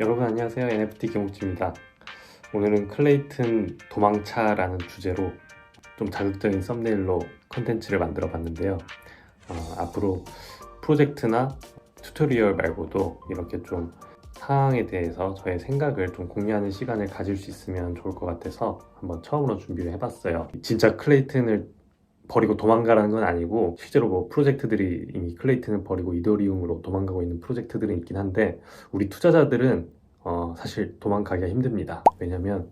여러분 안녕하세요. NFT 김옥주입니다. 오늘은 클레이튼 도망차라는 주제로 좀 자극적인 썸네일로 컨텐츠를 만들어 봤는데요. 앞으로 프로젝트나 튜토리얼 말고도 이렇게 좀 상황에 대해서 저의 생각을 좀 공유하는 시간을 가질 수 있으면 좋을 것 같아서 한번 처음으로 준비를 해봤어요. 진짜 클레이튼을 버리고 도망가라는 건 아니고 실제로 뭐 프로젝트들이 이미 클레이튼을 버리고 이더리움으로 도망가고 있는 프로젝트들은 있긴 한데 우리 투자자들은 사실 도망가기가 힘듭니다. 왜냐면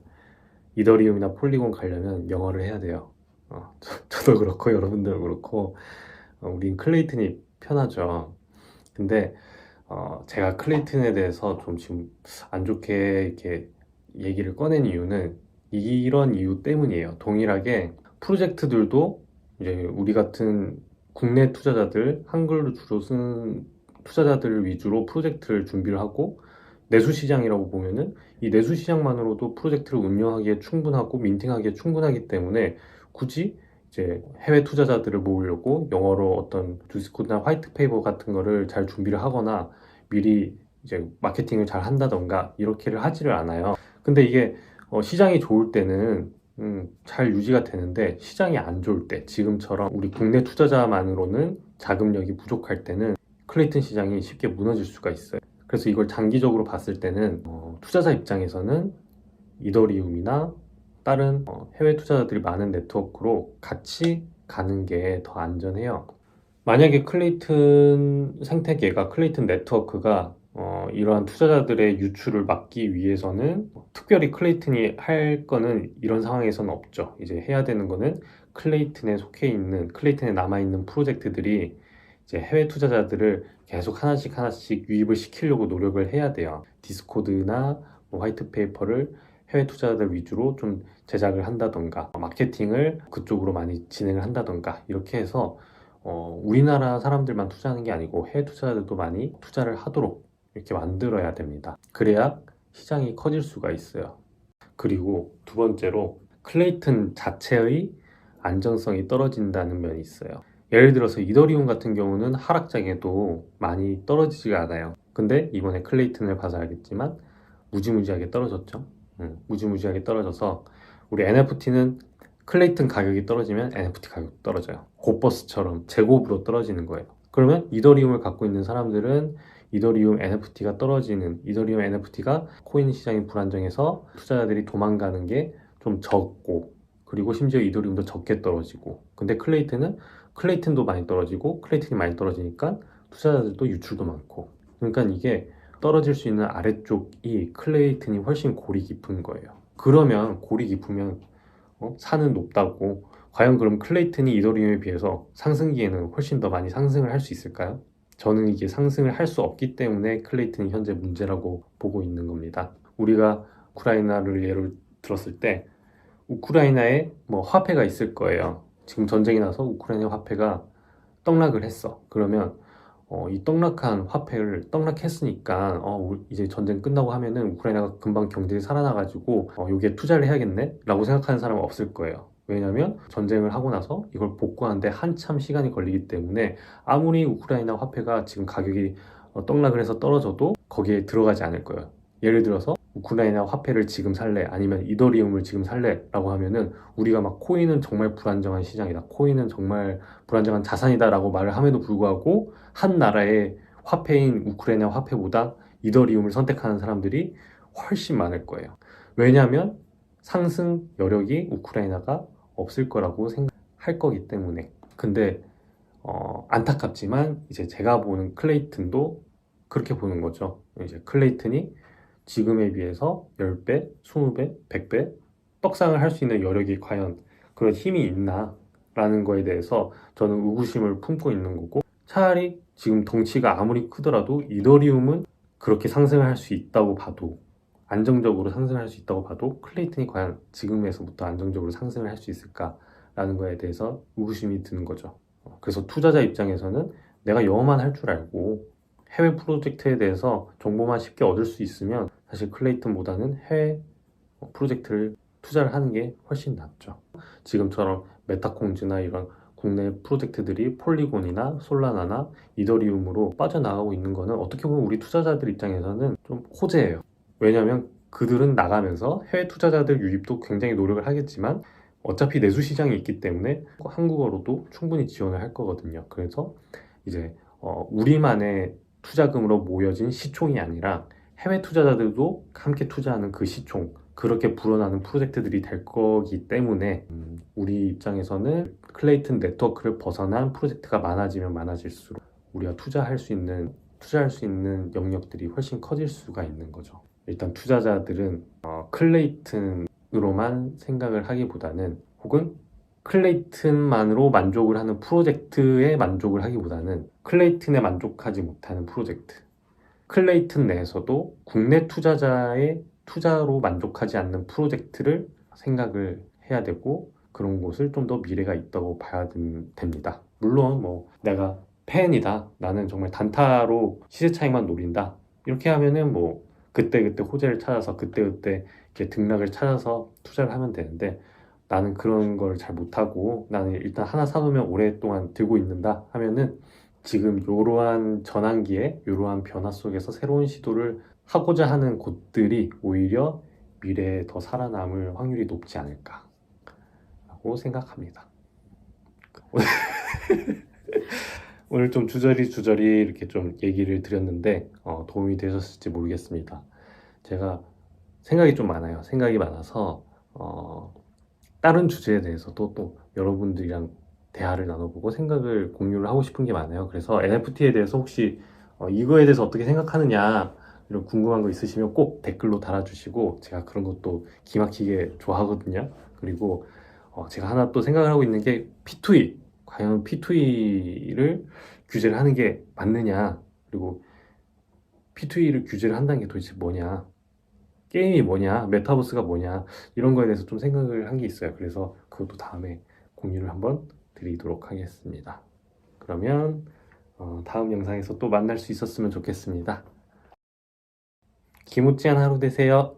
이더리움이나 폴리곤 가려면 영어를 해야 돼요. 저도 그렇고 여러분들도 그렇고 우린 클레이튼이 편하죠. 근데 제가 클레이튼에 대해서 좀 지금 안 좋게 이렇게 얘기를 꺼낸 이유는 이런 이유 때문이에요. 동일하게 프로젝트들도 이제 우리 같은 국내 투자자들, 한글로 주로 쓰는 투자자들 위주로 프로젝트를 준비를 하고 내수 시장이라고 보면은 이 내수 시장만으로도 프로젝트를 운영하기에 충분하고 민팅하기에 충분하기 때문에 굳이 이제 해외 투자자들을 모으려고 영어로 어떤 디스코드나 화이트 페이퍼 같은 거를 잘 준비를 하거나 미리 이제 마케팅을 잘 한다던가 이렇게를 하지를 않아요. 근데 이게 시장이 좋을 때는 잘 유지가 되는데 시장이 안 좋을 때 지금처럼 우리 국내 투자자만으로는 자금력이 부족할 때는 클레이튼 시장이 쉽게 무너질 수가 있어요. 그래서 이걸 장기적으로 봤을 때는 투자자 입장에서는 이더리움이나 다른 해외 투자자들이 많은 네트워크로 같이 가는 게 더 안전해요. 만약에 클레이튼 생태계가 클레이튼 네트워크가 이러한 투자자들의 유출을 막기 위해서는 특별히 클레이튼이 할 거는 이런 상황에서는 없죠. 이제 해야 되는 거는 클레이튼에 속해 있는 클레이튼에 남아 있는 프로젝트들이 이제 해외 투자자들을 계속 하나씩 유입을 시키려고 노력을 해야 돼요. 디스코드나 뭐 화이트 페이퍼를 해외 투자자들 위주로 좀 제작을 한다던가 마케팅을 그쪽으로 많이 진행을 한다던가 이렇게 해서 우리나라 사람들만 투자하는 게 아니고 해외 투자자들도 많이 투자를 하도록 이렇게 만들어야 됩니다. 그래야 시장이 커질 수가 있어요. 그리고 두 번째로 클레이튼 자체의 안정성이 떨어진다는 면이 있어요. 예를 들어서 이더리움 같은 경우는 하락장에도 많이 떨어지지가 않아요. 근데 이번에 클레이튼을 봐서 알겠지만 무지무지하게 떨어졌죠. 무지무지하게 떨어져서 우리 NFT는 클레이튼 가격이 떨어지면 NFT 가격도 떨어져요. 곧버스처럼 제곱으로 떨어지는 거예요. 그러면 이더리움을 갖고 있는 사람들은 이더리움 NFT가 떨어지는 이더리움 NFT가 코인 시장이 불안정해서 투자자들이 도망가는 게 좀 적고 그리고 심지어 이더리움도 적게 떨어지고 근데 클레이튼도 많이 떨어지고 클레이튼이 많이 떨어지니까 투자자들도 유출도 많고 그러니까 이게 떨어질 수 있는 아래쪽이 클레이튼이 훨씬 골이 깊은 거예요. 그러면 골이 깊으면 산은 높다고 과연 그럼 클레이튼이 이더리움에 비해서 상승기에는 훨씬 더 많이 상승을 할 수 있을까요? 저는 이게 상승을 할 수 없기 때문에 클레이튼이 현재 문제라고 보고 있는 겁니다. 우리가 우크라이나를 예를 들었을 때 우크라이나에 뭐 화폐가 있을 거예요. 지금 전쟁이 나서 우크라이나 화폐가 떡락을 했어. 그러면 이 떡락한 화폐를 떡락했으니까 이제 전쟁 끝나고 하면은 우크라이나가 금방 경제가 살아나가지고 여기에 투자를 해야겠네? 라고 생각하는 사람은 없을 거예요. 왜냐면 전쟁을 하고 나서 이걸 복구하는데 한참 시간이 걸리기 때문에 아무리 우크라이나 화폐가 지금 가격이 떡락을 해서 떨어져도 거기에 들어가지 않을 거예요. 예를 들어서 우크라이나 화폐를 지금 살래 아니면 이더리움을 지금 살래 라고 하면은 우리가 막 코인은 정말 불안정한 시장이다, 코인은 정말 불안정한 자산이다 라고 말을 함에도 불구하고 한 나라의 화폐인 우크라이나 화폐보다 이더리움을 선택하는 사람들이 훨씬 많을 거예요. 왜냐하면 상승 여력이 우크라이나가 없을 거라고 생각할 거기 때문에. 근데 안타깝지만 이제 제가 보는 클레이튼도 그렇게 보는 거죠. 이제 클레이튼이 지금에 비해서 10배, 20배, 100배 떡상을 할 수 있는 여력이 과연 그런 힘이 있나? 라는 거에 대해서 저는 의구심을 품고 있는 거고 차라리 지금 덩치가 아무리 크더라도 이더리움은 그렇게 상승을 할 수 있다고 봐도 안정적으로 상승할 수 있다고 봐도 클레이튼이 과연 지금에서부터 안정적으로 상승을 할 수 있을까라는 거에 대해서 의구심이 드는 거죠. 그래서 투자자 입장에서는 내가 영어만 할 줄 알고 해외 프로젝트에 대해서 정보만 쉽게 얻을 수 있으면 사실 클레이튼보다는 해외 프로젝트를 투자를 하는 게 훨씬 낫죠. 지금처럼 메타콩즈나 이런 국내 프로젝트들이 폴리곤이나 솔라나나 이더리움으로 빠져나가고 있는 거는 어떻게 보면 우리 투자자들 입장에서는 좀 호재예요. 왜냐하면 그들은 나가면서 해외 투자자들 유입도 굉장히 노력을 하겠지만 어차피 내수 시장이 있기 때문에 한국어로도 충분히 지원을 할 거거든요. 그래서 이제 우리만의 투자금으로 모여진 시총이 아니라 해외 투자자들도 함께 투자하는 그 시총, 그렇게 불어나는 프로젝트들이 될 거기 때문에 우리 입장에서는 클레이튼 네트워크를 벗어난 프로젝트가 많아지면 많아질수록 우리가 투자할 수 있는 영역들이 훨씬 커질 수가 있는 거죠. 일단 투자자들은 클레이튼으로만 생각을 하기보다는, 혹은 클레이튼만으로 만족을 하는 프로젝트에 만족을 하기보다는 클레이튼에 만족하지 못하는 프로젝트, 클레이튼 내에서도 국내 투자자의 투자로 만족하지 않는 프로젝트를 생각을 해야 되고, 그런 곳을 좀 더 미래가 있다고 봐야 됩니다. 물론 뭐 내가 팬이다, 나는 정말 단타로 시세 차익만 노린다, 이렇게 하면은 뭐 그때그때 호재를 찾아서 그때그때 이렇게 등락을 찾아서 투자를 하면 되는데, 나는 그런 걸 잘 못하고 나는 일단 하나 사놓으면 오랫동안 들고 있는다 하면은 지금 이러한 전환기에 이러한 변화 속에서 새로운 시도를 하고자 하는 곳들이 오히려 미래에 더 살아남을 확률이 높지 않을까라고 생각합니다. 오늘 좀 주저리 이렇게 좀 얘기를 드렸는데 도움이 되셨을지 모르겠습니다. 제가 생각이 좀 많아요. 생각이 많아서 다른 주제에 대해서도 또 여러분들이랑 대화를 나눠보고 생각을 공유를 하고 싶은 게 많아요. 그래서 NFT에 대해서 혹시 이거에 대해서 어떻게 생각하느냐, 이런 궁금한 거 있으시면 꼭 댓글로 달아주시고, 제가 그런 것도 기막히게 좋아하거든요. 그리고 제가 하나 또 생각을 하고 있는 게 P2E, 과연 P2E를 규제를 하는 게 맞느냐, 그리고 P2E를 규제를 한다는 게 도대체 뭐냐, 게임이 뭐냐, 메타버스가 뭐냐, 이런 거에 대해서 좀 생각을 한 게 있어요. 그래서 그것도 다음에 공유를 한번 드리도록 하겠습니다. 그러면 다음 영상에서 또 만날 수 있었으면 좋겠습니다. 기모찌한 하루 되세요.